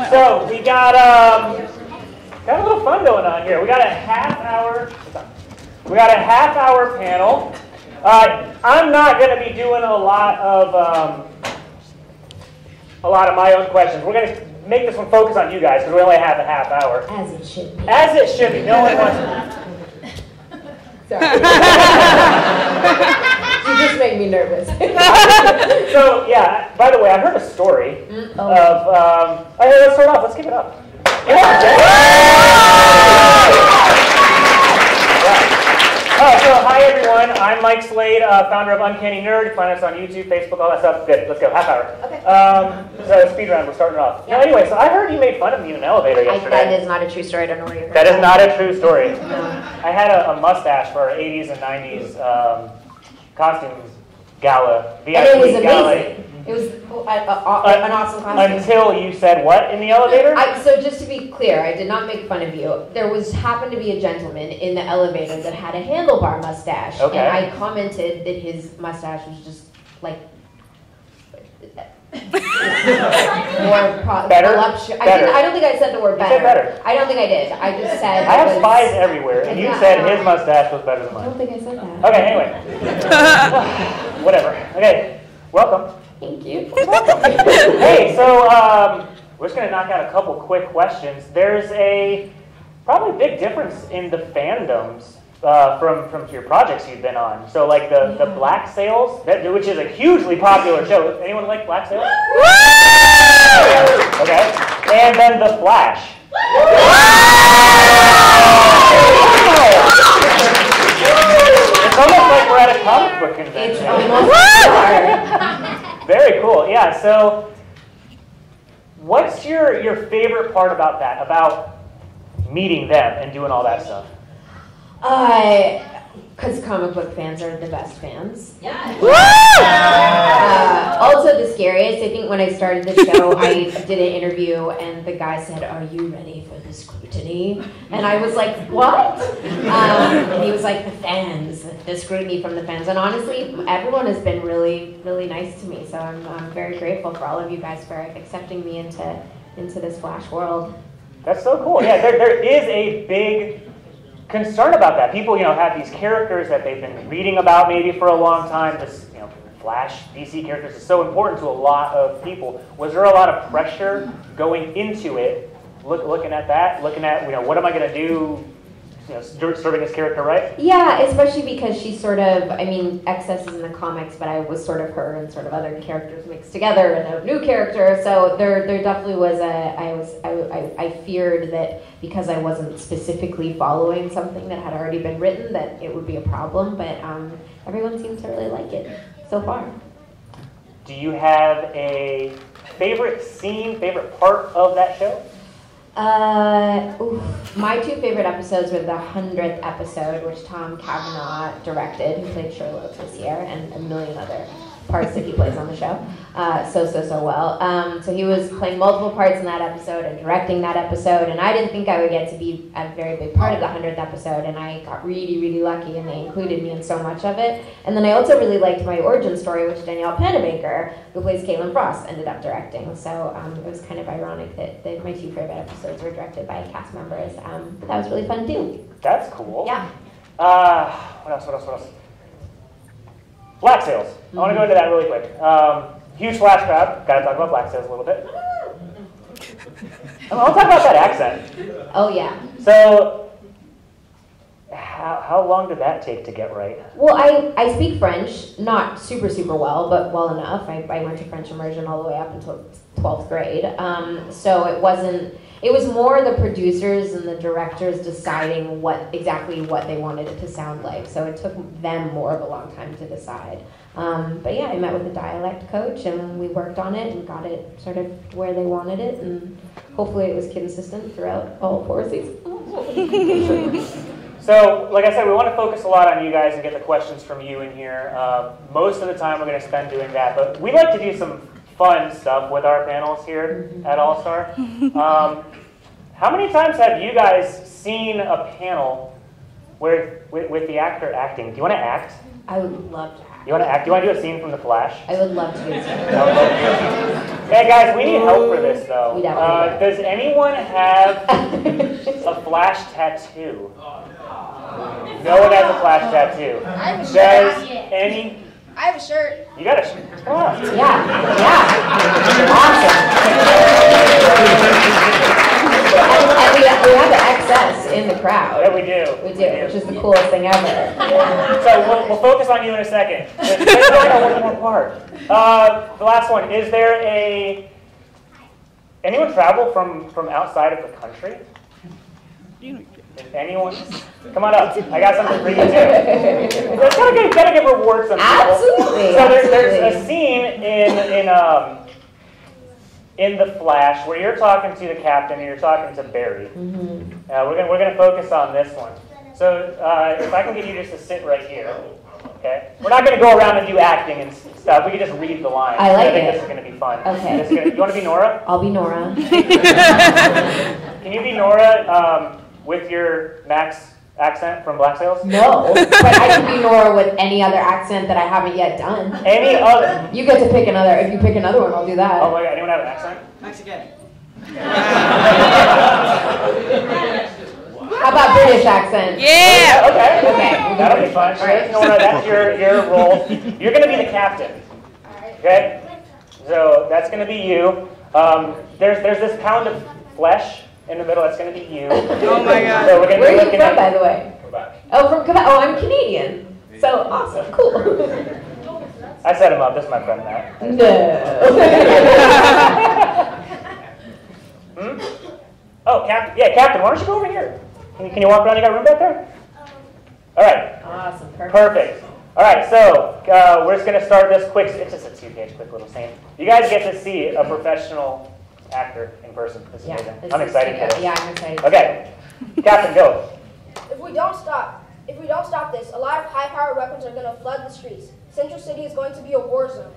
So we got a little fun going on here. We got a half hour panel. I'm not going to be doing a lot of my own questions. We're going to make this one focus on you guys because we only have a half hour. As it should be. As it should be. No one wants Sorry. You just make me nervous. So, yeah, by the way, I heard a story of... hey, let's start off. Let's kick it up. So hi everyone, I'm Mike Slade, founder of Uncanny Nerd. You find us on YouTube, Facebook, all that stuff. Good, let's go, half hour. Okay. So speed round, we're starting off. Yeah. Now, anyway, so I heard you made fun of me in an elevator yesterday. That is not a true story, I don't know where you're from. That is not a true story. No. I had a mustache for our 80s and 90s costumes gala. And it was VIP gala. amazing. It was an awesome costume. Until you said what in the elevator? So just to be clear, I did not make fun of you. There happened to be a gentleman in the elevator that had a handlebar mustache. Okay. And I commented that his mustache was just like more Better? voluptuous. Better. I don't think I said the word better. You said better. I don't think I did. I just said I have spies everywhere, and you said his mustache was better than I mine. don't think I said that. Okay, anyway. Whatever. Okay, welcome. Thank you. Hey, so we're just going to knock out a couple quick questions. There's a probably big difference in the fandoms from your projects you've been on. So like the Black Sails, which is a hugely popular show. Anyone like Black Sails? Okay. And then The Flash. It's almost like we're at a comic book convention. It's almost Very cool. Yeah, so what's your favorite part about that, about meeting them and doing all that stuff? Because comic book fans are the best fans. Yeah. Also the scariest, I think when I started the show, I did an interview and the guy said, "Are you ready for the scrutiny?" And I was like, "What?" And he was like, "The fans, the scrutiny from the fans." And honestly, everyone has been really, really nice to me. So I'm very grateful for all of you guys for accepting me into this Flash world. That's so cool. Yeah, there is a big concern about that. People, have these characters that they've been reading about maybe for a long time. This, Flash, DC characters is so important to a lot of people. Was there a lot of pressure going into it, looking at that, looking at, what am I going to do, serving this character right? Yeah, especially because she's sort of, Excess is in the comics, but I was sort of her and sort of other characters mixed together and a new character. So there definitely was I feared that because I wasn't specifically following something that had already been written that it would be a problem, but everyone seems to really like it so far. Do you have a favorite scene, favorite part of that show? My two favorite episodes were the 100th episode, which Tom Cavanaugh directed, who played Sherlock this year, and a million other parts that he plays on the show so well. So he was playing multiple parts in that episode and directing that episode, and I didn't think I would get to be a very big part of the 100th episode, and I got really, really lucky, and they included me in so much of it. And then I also really liked my origin story, which Danielle Panabaker, who plays Caitlin Frost, ended up directing. So it was kind of ironic that my two favorite episodes were directed by cast members. But that was really fun too. That's cool. Yeah. What else? Black Sails. I want to go into that really quick. Huge Flash crowd. Got to talk about Black Sails a little bit. I'll talk about that accent. Oh yeah. So, how long did that take to get right? Well, I speak French, not super well, but well enough. I went to French immersion all the way up until 12th grade. So it was more the producers and the directors deciding exactly what they wanted it to sound like. So it took them more of a long time to decide. But yeah, I met with a dialect coach and we worked on it and got it sort of where they wanted it, and hopefully it was consistent throughout all 4 seasons. So, like I said, we want to focus a lot on you guys and get the questions from you in here. Most of the time we're going to spend doing that, but we like to do some fun stuff with our panels here at All Star. How many times have you guys seen a panel where with the actor acting? Do you want to act? I would love to act. You want to act? Do you want to do a scene from The Flash? I would love to do I would love to do a scene. Hey guys, we need help for this though. We definitely do. Does anyone have a Flash tattoo? No one has a Flash tattoo. I have a Does shirt. any? I have a shirt. You got a shirt? Oh. Yeah. Awesome. And we have the XS in the crowd. Yeah, we do. We do, which is the coolest thing ever. So we'll focus on you in a second. Let's go on one more part. The last one. Is there anyone travel from outside of the country? If anyone, come on up. I got something for you too. Let's gotta give reward some people. Absolutely. So there's a scene in the Flash where you're talking to the captain and you're talking to Barry. Mm-hmm. We're gonna focus on this one. So if I can get you just to sit right here, okay? We're not gonna go around and do acting and stuff. We can just read the lines. I like think it. this is gonna be fun. Okay. You want to be Nora? I'll be Nora. Can you be Nora with your Max accent from Black Sails? No, but I can be Nora with any other accent that I haven't yet done. Any other? You get to pick another. If you pick another one, I'll do that. Oh my God! Anyone have an accent? Mexican. How about British accent? Yeah. Okay. Okay. That'll be fun. So Nora, that's your role. You're gonna be the captain. Okay. So that's gonna be you. There's this pound of flesh in the middle. That's gonna be you. Oh my God. So we're gonna Where be are you looking from, at. by the way? Quebec. Oh, from Quebec. Oh, I'm Canadian. So awesome. Cool. I set him up. This is my friend Matt. No. Oh, Captain. Yeah, Captain. Why don't you go over here? Can you walk around? You got room back there? All right. Awesome. Perfect. All right, so we're just going to start this quick. It's just a 2-page quick little scene. You guys get to see a professional actor in person. This is amazing. I'm excited for this. Yeah, I'm excited. Okay, Captain, go. If we don't stop this, a lot of high-powered weapons are going to flood the streets. Central City is going to be a war zone.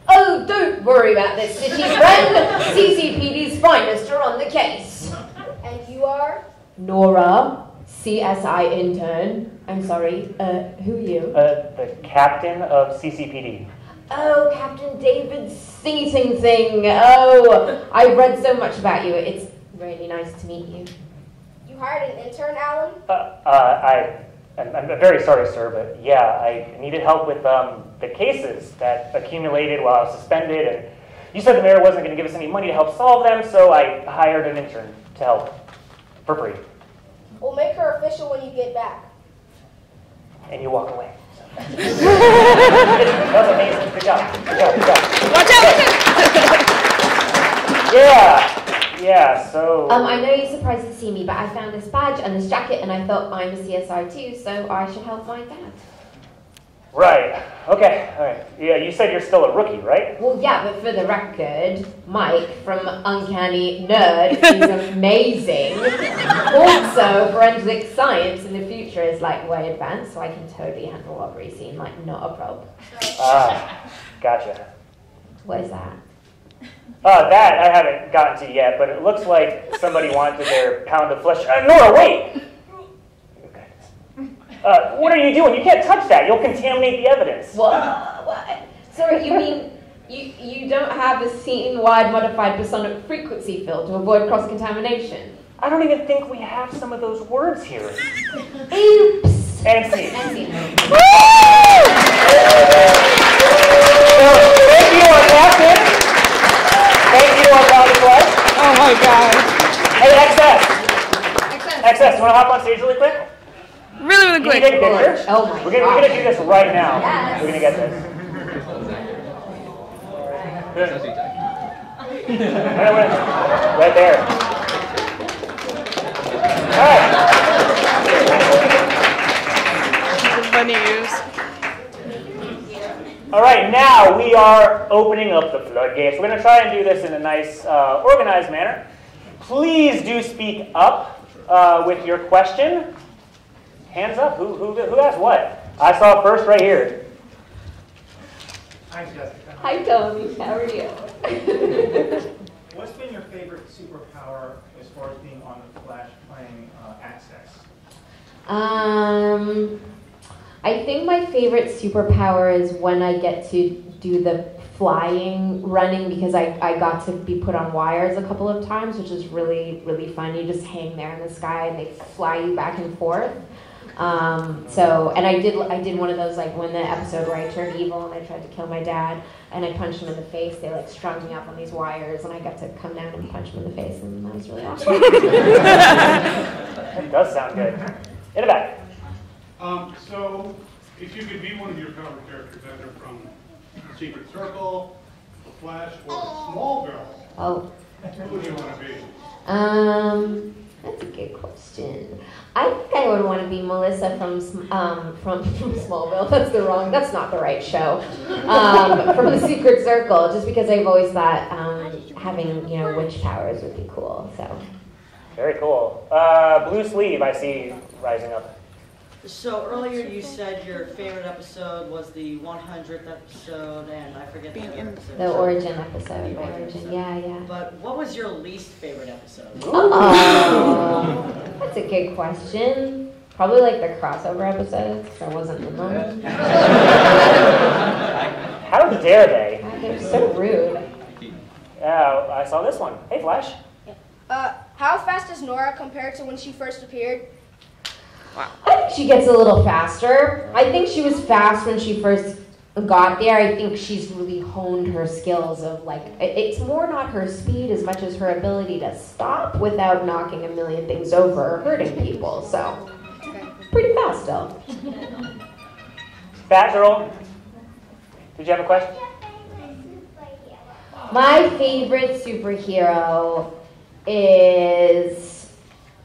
Oh, don't worry about this, city friend. CCPD's finest are on the case. And you are? Nora, CSI intern. I'm sorry. Who are you? The captain of CCPD. Oh, Captain David Sing Thing. Oh, I've read so much about you. It's really nice to meet you. You hired an intern, Alan? I'm very sorry, sir, but yeah, I needed help with the cases that accumulated while I was suspended, and you said the mayor wasn't going to give us any money to help solve them, so I hired an intern to help for free. We'll make her official when you get back. And you walk away. That was amazing. Good job. Good job. Good job. Watch out! Yeah, so... I know you're surprised to see me, but I found this badge and this jacket, and I thought I'm a CSI too, so I should help my dad. Right. Okay. All right. Yeah, you said you're still a rookie, right? Well, yeah, but for the record, Mike from Uncanny Nerd is amazing. Also, forensic science in the future is like way advanced, so I can totally handle a robbery scene, like not a problem. Gotcha. What is that? That I haven't gotten to yet, but it looks like somebody wanted their pound of flesh. Nora, wait! What are you doing? You can't touch that. You'll contaminate the evidence. What? Sorry, you mean you don't have a scene-wide modified personic frequency field to avoid cross-contamination? I don't even think we have some of those words here. Oops! And scene. And scene. So, thank you, our captain. Thank you, our pound of flesh. Oh my God. Hey, XS, you want to hop on stage really quick? Really, really Can you quick. take a picture? Oh my We're gonna God. do this right now. Yes. We're gonna get this. Right there. All right. Funny use. All right. Now we are opening up the floodgates. We're gonna try and do this in a nice, organized manner. Please do speak up with your question. Hands up. Who asked what? I saw first right here. Hi, Jessica. Hi, Tony. How are you? What's been your favorite superpower as far as being on the Flash playing Access? I think my favorite superpower is when I get to do the flying, running, because I got to be put on wires a couple of times, which is really, really fun. You just hang there in the sky and they fly you back and forth. And I did one of those, like when the episode where I turned evil and I tried to kill my dad and I punched him in the face. They like strung me up on these wires and I got to come down and punch him in the face, and that was really awesome. That does sound good. In the back. So if you could be one of your cover characters, either from The Secret Circle, The Flash, or Smallville, Oh. who do you want to be? That's a good question. I think I would want to be Melissa from Smallville. That's not the right show. From The Secret Circle, just because I've always thought having witch powers would be cool. So. Very cool. Blue Sleeve, I see rising up. So earlier you said your favorite episode was the 100th episode, and I forget the other episode. The origin episode. Yeah. But what was your least favorite episode? Oh, that's a good question. Probably like the crossover episodes, because I wasn't in them. How dare they? They're so rude. Yeah, I saw this one. Hey, Flash. How fast does Nora compare to when she first appeared? I think she gets a little faster. I think she was fast when she first got there. I think she's really honed her skills of it's more not her speed as much as her ability to stop without knocking a million things over or hurting people. So, pretty fast still. Fat Girl, did you have a question? My favorite superhero is...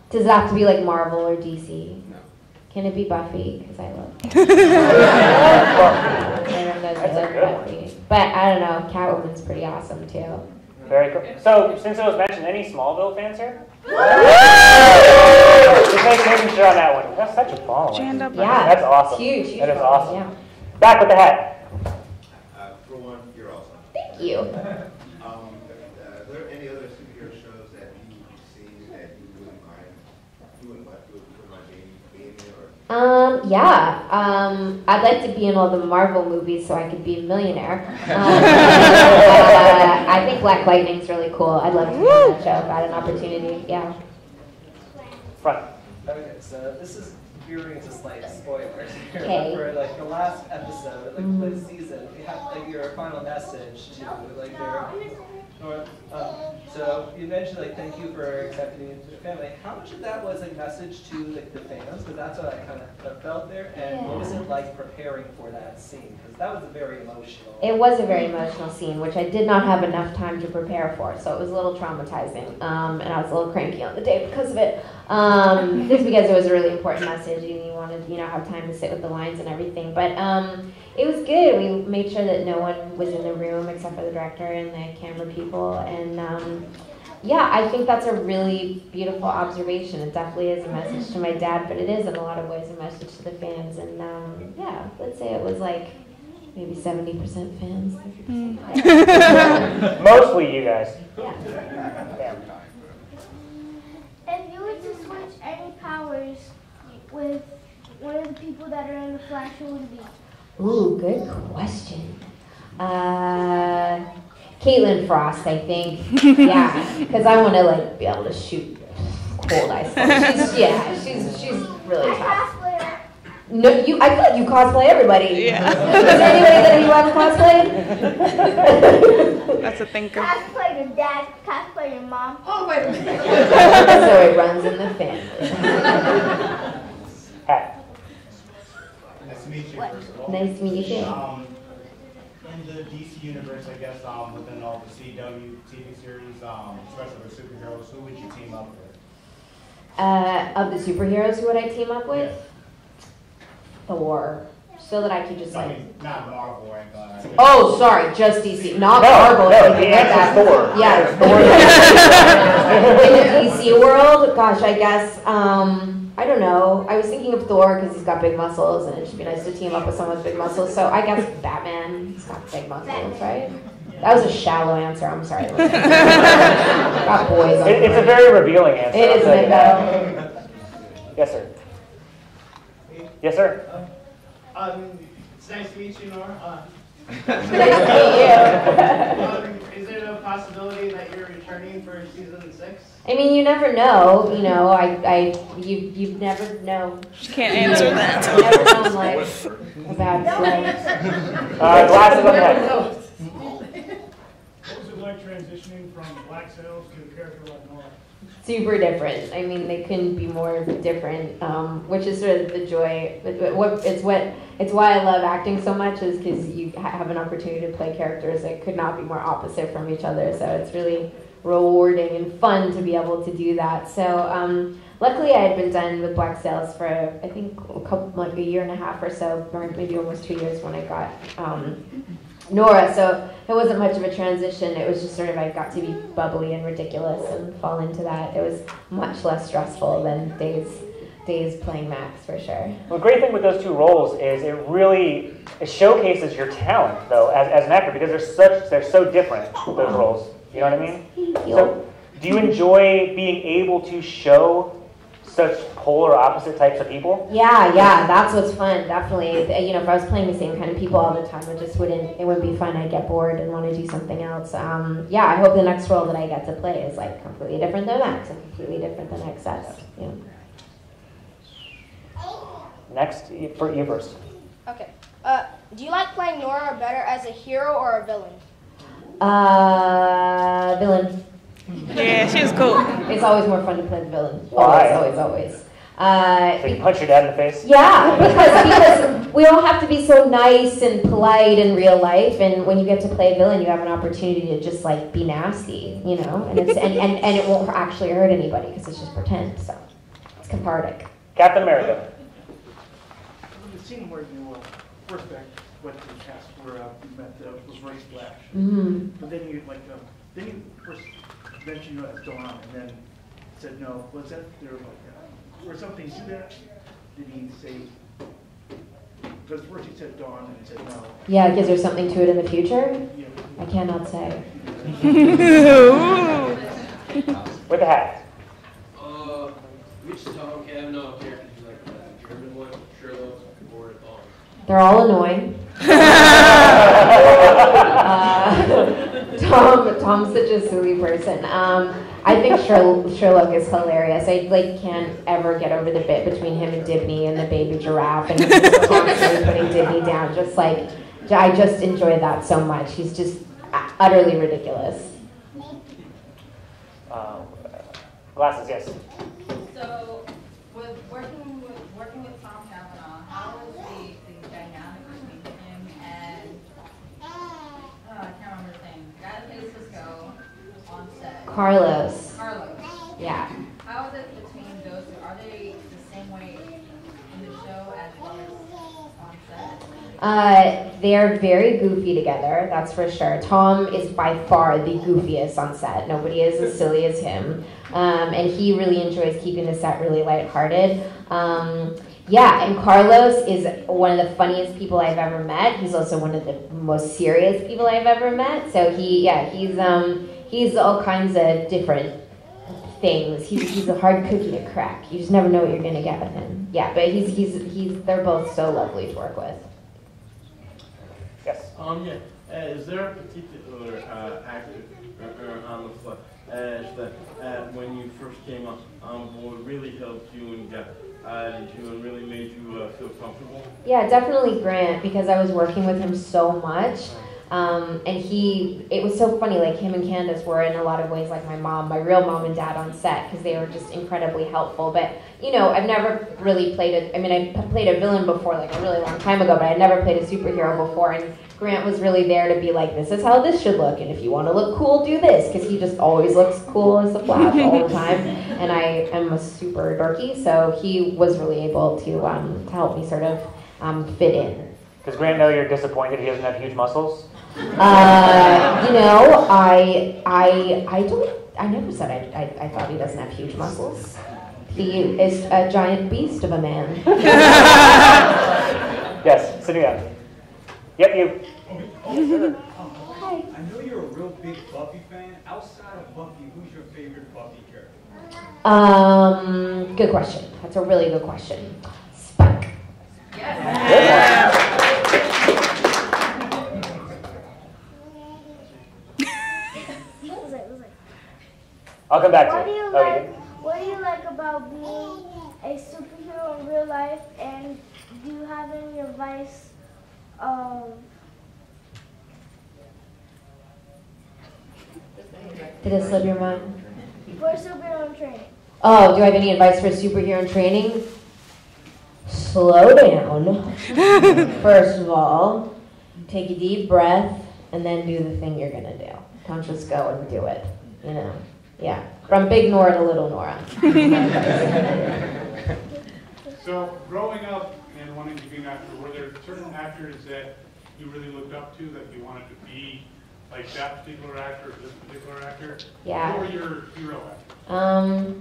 Does it have to be like Marvel or DC? Can it be Buffy? Because I love Buffy. But I don't know, Catwoman's pretty awesome too. Very cool. So, since it was mentioned, any Smallville fans here? Just making sure on that one. That's such a following. Yeah, that's awesome. Huge. That is awesome. Yeah. Back with the hat. For one, you're awesome. Thank you. Are there any other superhero shows that you've seen that you wouldn't mind being in, or? Yeah. I'd like to be in all the Marvel movies so I could be a millionaire. I think Black Lightning's really cool. I'd love to be in that show if I had an opportunity. Yeah. Front. Okay, so this is veering into slight spoilers. Okay. For the last episode, for the season, you have your final message to so you mentioned thank you for accepting me into the family. How much of that was a message to the fans? Because that's what I kind of felt there. And what was it like preparing for that scene? Because that was very emotional. It was a very emotional scene, which I did not have enough time to prepare for, so it was a little traumatizing, and I was a little cranky on the day because of it. Just because it was a really important message, and you wanted, have time to sit with the lines and everything. But it was good. We made sure that no one was in the room except for the director and the camera people, and I think that's a really beautiful observation. It definitely is a message to my dad, but it is in a lot of ways a message to the fans. And let's say it was maybe 70% fans. Mostly you guys. Yeah. If you were to switch any powers with one of the people that are in the Flash, who would it be? Ooh, good question. Caitlin Frost, I think. Yeah, because I want to be able to shoot cold ice. She's really tough. No, I feel like you cosplay everybody. Yeah. Is there anybody that you haven't cosplayed? That's a thinker. Cosplay your dad, cosplay your mom. Oh, wait a minute. So it runs in the family. Hat. Nice to meet you, first of all. Nice to meet you too. In the DC universe, I guess, within all the CW TV series, especially with superheroes, who would you team up with? Of the superheroes, who would I team up with? Thor. So that I could just I mean, not Marvel or anything. Oh, sorry, just DC, not No, Marvel. no, anything the like that. answer's Thor. Yeah, it's Thor. In the DC world, gosh, I guess, I don't know. I was thinking of Thor because he's got big muscles, and it should be nice to team up with someone with big muscles. So I guess Batman, he's got big muscles, right? That was a shallow answer. I'm sorry. Got boys on It's a very revealing answer. It is, I'll tell you that. though. Yes, sir. Yes, sir. It's nice to meet you, Nora. Nice to meet you. Is there a possibility that you're returning for season 6? I mean, you never know. You know, you never know. She can't answer that. You never know in life about life. Glasses on the head. What was it like transitioning from Black Sails to a character like Nora? Super different. I mean, they couldn't be more different, which is sort of the joy. It's why I love acting so much, is because you have an opportunity to play characters that could not be more opposite from each other. So it's really rewarding and fun to be able to do that. So luckily, I had been done with Black Sails for I think a year and a half or so, or maybe almost 2 years when I got Nora, so it wasn't much of a transition. It was just sort of I got to be bubbly and ridiculous and fall into that. It was much less stressful than days playing Max, for sure. Well, the great thing with those two roles is it showcases your talent, though, as an actor, because they're so different, those roles. You know what I mean? So, do you enjoy being able to show such polar opposite types of people? Yeah, that's what's fun, definitely. You know, if I was playing the same kind of people all the time, it wouldn't be fun. I'd get bored and want to do something else. Yeah, I hope the next role that I get to play is like completely different than Max and completely different than XS. Yeah. Next, for you first. Okay. Do you like playing Nora better as a hero or a villain? Villain. Yeah, she was cool. It's always more fun to play the villain. Why? Always. So you punch your dad in the face? Yeah, because we all have to be so nice and polite in real life, and when you get to play a villain, you have an opportunity to just like be nasty, you know, and it won't actually hurt anybody because it's just pretend. So it's cathartic. Captain America. The scene where you first went to the cast where you met was very splash. Mm-hmm. But then you first mentioned you as Dawn, and then said no. Was that there or something to that? Did he say? Because first he said Dawn and he said no. Yeah, because there's something to it in the future. Yeah. I cannot say. With the hat. Which Tom Cavanaugh character do you like? The German one, Sherlock, or Dawn? They're all annoying. Tom's such a silly person. I think Sherlock is hilarious. I can't ever get over the bit between him and Dibney and the baby giraffe, and he's just constantly putting Dibney down. I just enjoy that so much. He's just utterly ridiculous. Glasses, yes. So, working with Tom Cavanaugh, how was the dynamic between him and I can't remember his name. The guy that plays Cisco on set. Carlos. Yeah. How is it between those two? Are they the same way in the show as well as on set? They're very goofy together, that's for sure. Tom is by far the goofiest on set. Nobody is as silly as him. And he really enjoys keeping the set really lighthearted. And Carlos is one of the funniest people I've ever met. He's also one of the most serious people I've ever met. So he's all kinds of different things. He's a hard cookie to crack. You just never know what you're gonna get with him. Yeah, but they're both so lovely to work with. Yes. Is there a particular actor on the fly that when you first came on board really helped you and got you and really made you feel comfortable? Yeah, definitely Grant, because I was working with him so much. And it was so funny, like him and Candace were in a lot of ways like my real mom and dad on set, because they were just incredibly helpful. But, you know, I've never really I played a villain before, like a really long time ago, but I'd never played a superhero before. And Grant was really there to be like, this is how this should look, and if you want to look cool, do this, because he just always looks cool as a Flash all the time. And I am a super dorky, so he was really able to help me sort of fit in. Does Grant know you're disappointed he doesn't have huge muscles? I never said I thought he doesn't have huge muscles. He is a giant beast of a man. Yes, sitting down. Yep, you. Hi. I know you're a real big Buffy fan. Outside of Buffy, who's your favorite Buffy character? Good question. That's a really good question. Spike. Yes. I'll come back to What do it. you Okay. like? What do you like about being a superhero in real life? And do you have any advice? Did it slip your mind? For superhero training. Oh, do I have any advice for superhero in training? Slow down. First of all, take a deep breath and then do the thing you're gonna do. Don't just go and do it. You know? Yeah. From big Nora to little Nora. So, growing up and wanting to be an actor, were there certain actors that you really looked up to that you wanted to be like that particular actor or this particular actor? Yeah. Who were your hero actors?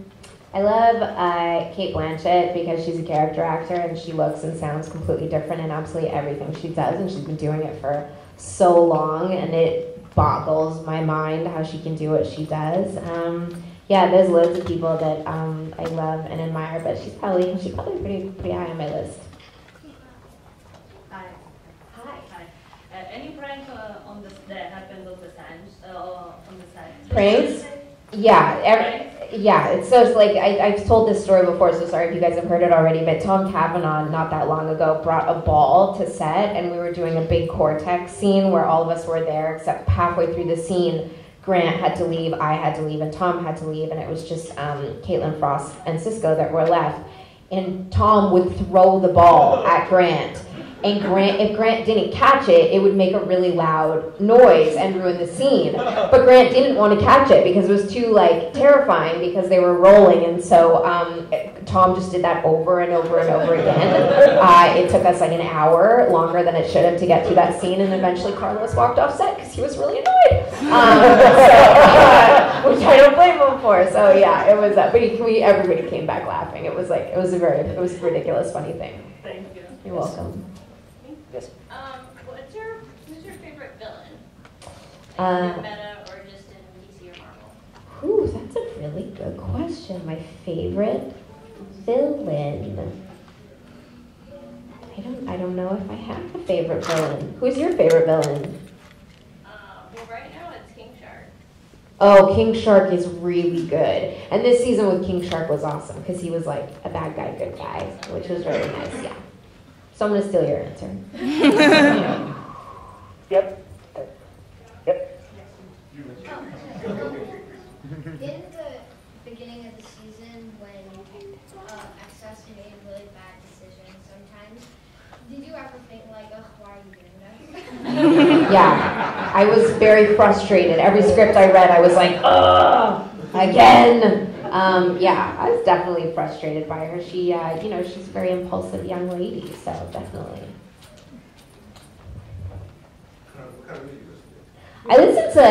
I love Kate Blanchett because she's a character actor and she looks and sounds completely different in absolutely everything she does, and she's been doing it for so long, and it boggles my mind how she can do what she does. Yeah, there's loads of people that I love and admire, but she's probably pretty high on my list. Hi. Any prank on the that happened on the set? On the set? Pranks? Yeah, it's so it's like I've told this story before, so sorry if you guys have heard it already, but Tom Cavanaugh not that long ago brought a ball to set, and we were doing a big Cortex scene where all of us were there, except halfway through the scene, Grant had to leave, I had to leave, and Tom had to leave, and it was just Caitlin Frost and Cisco that were left. And Tom would throw the ball at Grant. And if Grant didn't catch it, it would make a really loud noise and ruin the scene. But Grant didn't want to catch it because it was too terrifying because they were rolling. And so Tom just did that over and over and over again. It took us an hour longer than it should have to get to that scene. And eventually Carlos walked off set because he was really annoyed, which I don't blame him for. So yeah, it was. But everybody came back laughing. It was a ridiculous, funny thing. Thank you. You're welcome. Yes. Who's your favorite villain? Uh, Meta or just in DC or Marvel? Ooh, that's a really good question. My favorite villain. I don't know if I have a favorite villain. Who's your favorite villain? Well, right now it's King Shark. Oh, King Shark is really good. And this season with King Shark was awesome because he was like a bad guy, good guy, which was really nice, yeah. So I'm going to steal your answer. Yep. In the beginning of the season, when Access made really bad decisions sometimes, did you ever think oh, why are you doing this? Yeah, I was very frustrated. Every script I read, I was like, ugh, again. Yeah, I was definitely frustrated by her. She, she's a very impulsive young lady, so definitely. I listen to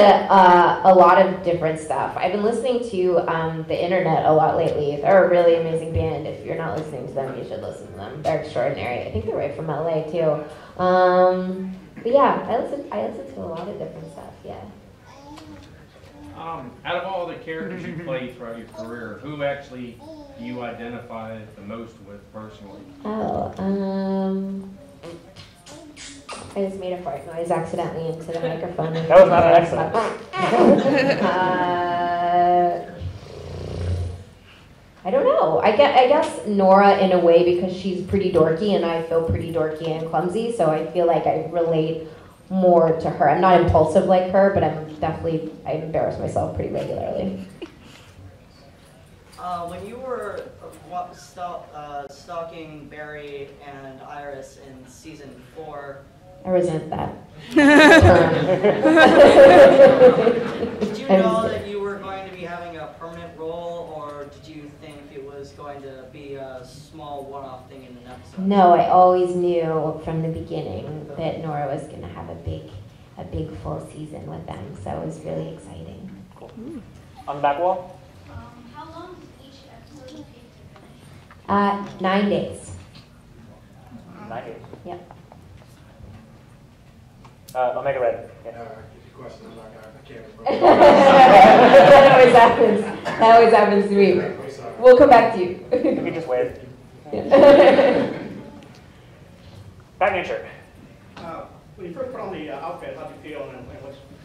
a lot of different stuff. I've been listening to the internet a lot lately. They're a really amazing band. If you're not listening to them, you should listen to them. They're extraordinary. I think they're right from LA too. But yeah, I listen to a lot of different stuff. Yeah. Out of all the characters you played throughout your career, who actually do you identify the most with personally? I just made a fart noise accidentally into the microphone. That was not an accident. I don't know. I guess Nora in a way because she's pretty dorky and I feel pretty dorky and clumsy, so I feel like I relate more to her. I'm not impulsive like her, but I embarrass myself pretty regularly. When you were stalking Barry and Iris in season 4, I resent that. Did you know that you were going to be having a permanent role, or did you think it was going to be a small one-off thing in an episode? No, I always knew from the beginning that Nora was going to have a big full season with them, so it was really exciting. Cool. On the back wall? How long does each episode take to finish? 9 days. 9 days. Yep. Omega Red. Yeah. Question, I can't That always happens to me. We'll come back to you. You can just wave. Batman shirt. When you first put on the outfit, how'd you feel, and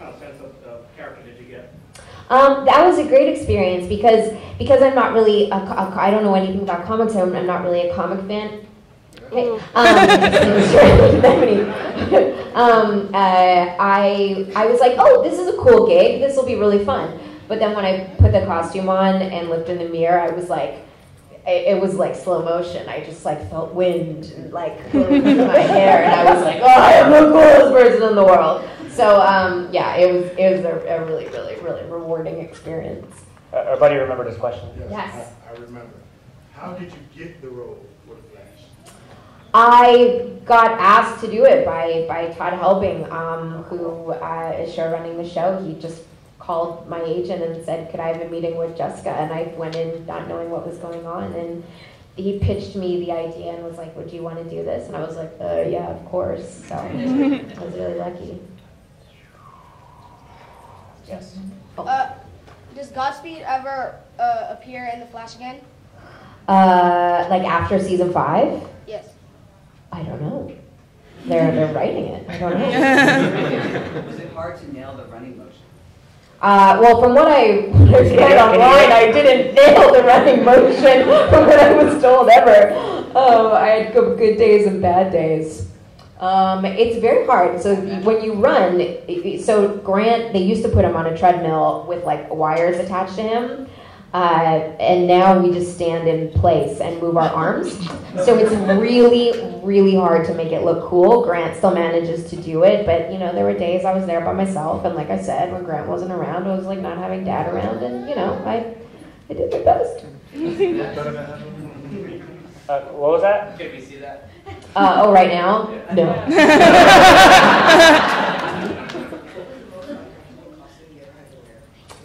kind of sense of the character did you get? That was a great experience because I'm not really I don't know anything about comics. I'm not really a comic fan. Okay. I was like, oh, this is a cool gig. This will be really fun. But then when I put the costume on and looked in the mirror, I was like, it was like slow motion. I just like felt wind and like going through my hair, and I was like, oh, I am the coolest person in the world. So yeah, it was a really, really, really rewarding experience. Our buddy remembered his question. Yes. I remember. How did you get the role for the Flash? I got asked to do it by Todd Helbing, who is show running the show. He just called my agent and said, could I have a meeting with Jessica? And I went in not knowing what was going on, and he pitched me the idea and was like, would you want to do this? And I was like, yeah, of course. So I was really lucky. Yes. Does Godspeed ever appear in The Flash again? Like after season 5? Yes. I don't know. They're writing it. I don't know. Was it hard to nail the running motion? Well, from what I read online, I didn't nail the running motion from what I was told ever. I had good days and bad days. It's very hard. So when you run, so Grant, they used to put him on a treadmill with like wires attached to him. And now we just stand in place and move our arms. So it's really, really hard to make it look cool. Grant still manages to do it, but you know, there were days I was there by myself, and like I said, when Grant wasn't around, I was like not having Dad around, and you know, I did my best. What was that? Can we see that? Oh, right now? No.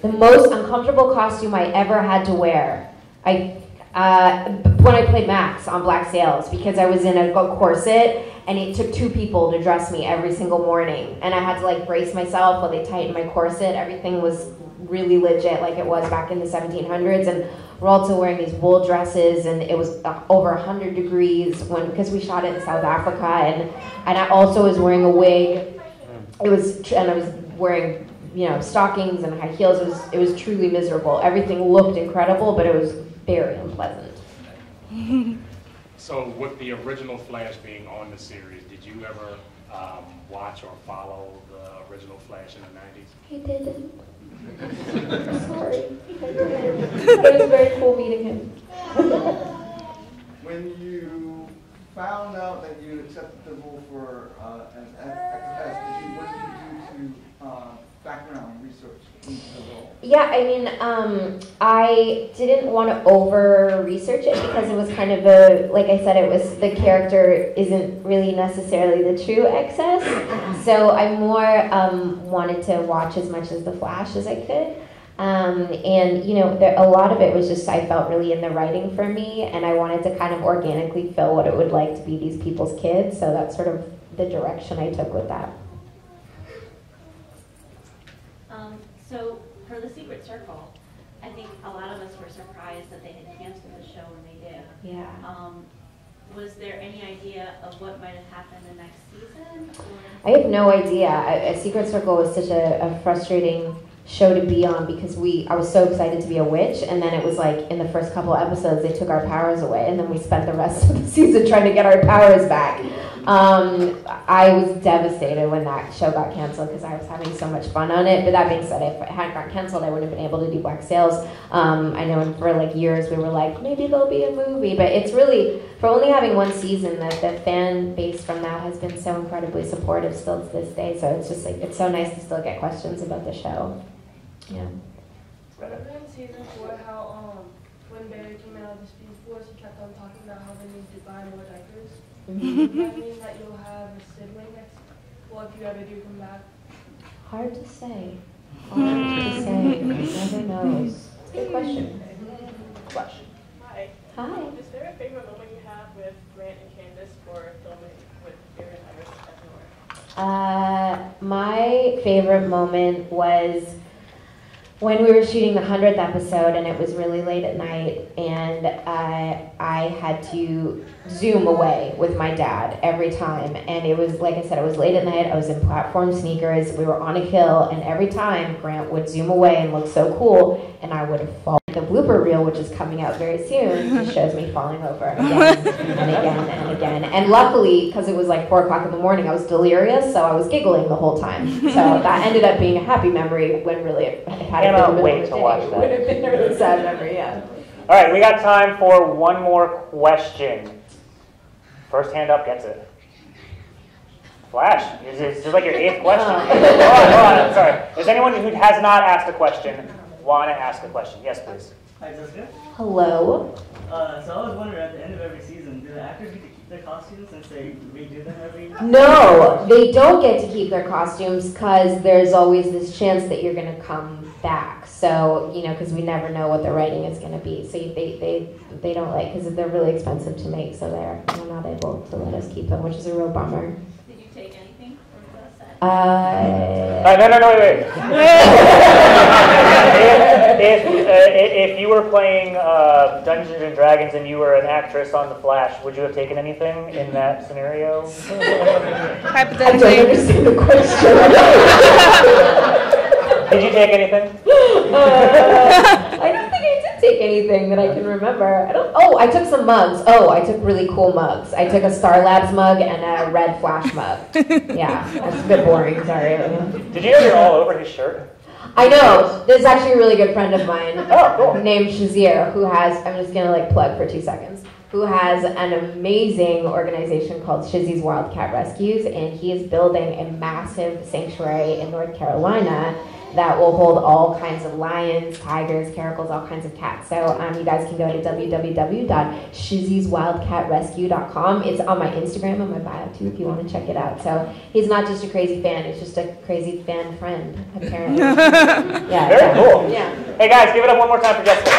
The most uncomfortable costume I ever had to wear, when I played Max on Black Sails, because I was in a corset, and it took 2 people to dress me every single morning, and I had to like brace myself while they tightened my corset. Everything was really legit, like it was back in the 1700s, and we're also wearing these wool dresses, and it was over 100 degrees because we shot it in South Africa, and I also was wearing a wig. And I was wearing, you know, stockings and high heels. It was truly miserable. Everything looked incredible, but it was very unpleasant. So with the original Flash being on the series, did you ever watch or follow the original Flash in the 90s? I didn't. Sorry. I didn't. But it was very cool meeting him. When you found out that you accepted the role for an XS, what did you do to background research into the role? Yeah, I mean, I didn't want to over-research it because it was kind of like I said, the character isn't really necessarily the true excess. So I more wanted to watch as much as The Flash as I could. And, you know, a lot of it was just I felt really in the writing for me, and I wanted to kind of organically feel what it would like to be these people's kids. So that's sort of the direction I took with that. So for the Secret Circle, I think a lot of us were surprised that they had canceled the show when they did. Yeah. Was there any idea of what might have happened the next season? I have no idea. A Secret Circle was such a frustrating show to be on because I was so excited to be a witch, and then it was like in the first couple of episodes they took our powers away, and then we spent the rest of the season trying to get our powers back. I was devastated when that show got canceled because I was having so much fun on it. But that being said, if it hadn't got canceled, I wouldn't have been able to do Black Sails. I know for like years we were like, maybe there'll be a movie, but it's really, for only having one season, that the fan base from that has been so incredibly supportive still to this day. So it's just like, it's so nice to still get questions about the show. Yeah. Remember in season 4 how when Barry came out of the Speed Force, he kept on talking about how they need to buy more diapers? Does that mean that you'll have a sibling next? Well, if you ever do come back. Hard to say. Hard to say. Never knows. It's a good question. Question. Hi. Hi. Is there a favorite moment you have with Grant and Candace for filming with Barry and Iris everywhere? My favorite moment was when we were shooting the 100th episode and it was really late at night and I had to zoom away with my dad every time, and it was, like I said, it was late at night, I was in platform sneakers, we were on a hill, and every time Grant would zoom away and look so cool and I would fall. The blooper reel, which is coming out very soon, just shows me falling over again and again and again. And luckily, because it was like 4 o'clock in the morning, I was delirious, so I was giggling the whole time. So that ended up being a happy memory when really it had Cannot wait to watch It that. would have been a really sad memory, yeah. All right, we got time for one more question. First hand up gets it. Flash, this is like your 8th question. Hold on, I'm sorry. Is anyone who has not asked a question want to ask a question? Yes, please. Hi, Jessica. Hello. So I was wondering, at the end of every season, do the actors get to keep their costumes since they redo them every? No, they don't get to keep their costumes because there's always this chance that you're going to come back. So, you know, because we never know what the writing is going to be. So they don't like, because they're really expensive to make, so they're not able to let us keep them, which is a real bummer. Did you take anything from the set? No, wait. If you were playing Dungeons and Dragons and you were an actress on The Flash, would you have taken anything in that scenario? Hypothetically. I don't understand the question. Did you take anything? I don't think I did take anything that I can remember. I took some mugs. I took really cool mugs. I took a Star Labs mug and a red Flash mug. Yeah, that's a bit boring, sorry. Did you know you're all over his shirt? I know. There's actually a really good friend of mine named Shazir who has, I'm just going to plug for 2 seconds, who has an amazing organization called Shizzy's Wildcat Rescues, and he is building a massive sanctuary in North Carolina that will hold all kinds of lions, tigers, caracals, all kinds of cats. So you guys can go to www.shizzyswildcatrescue.com. It's on my Instagram and my bio too if you want to check it out. So he's not just a crazy fan, he's just a crazy fan friend, apparently. Yeah, Very cool. Yeah. Hey guys, give it up one more time for Jessica.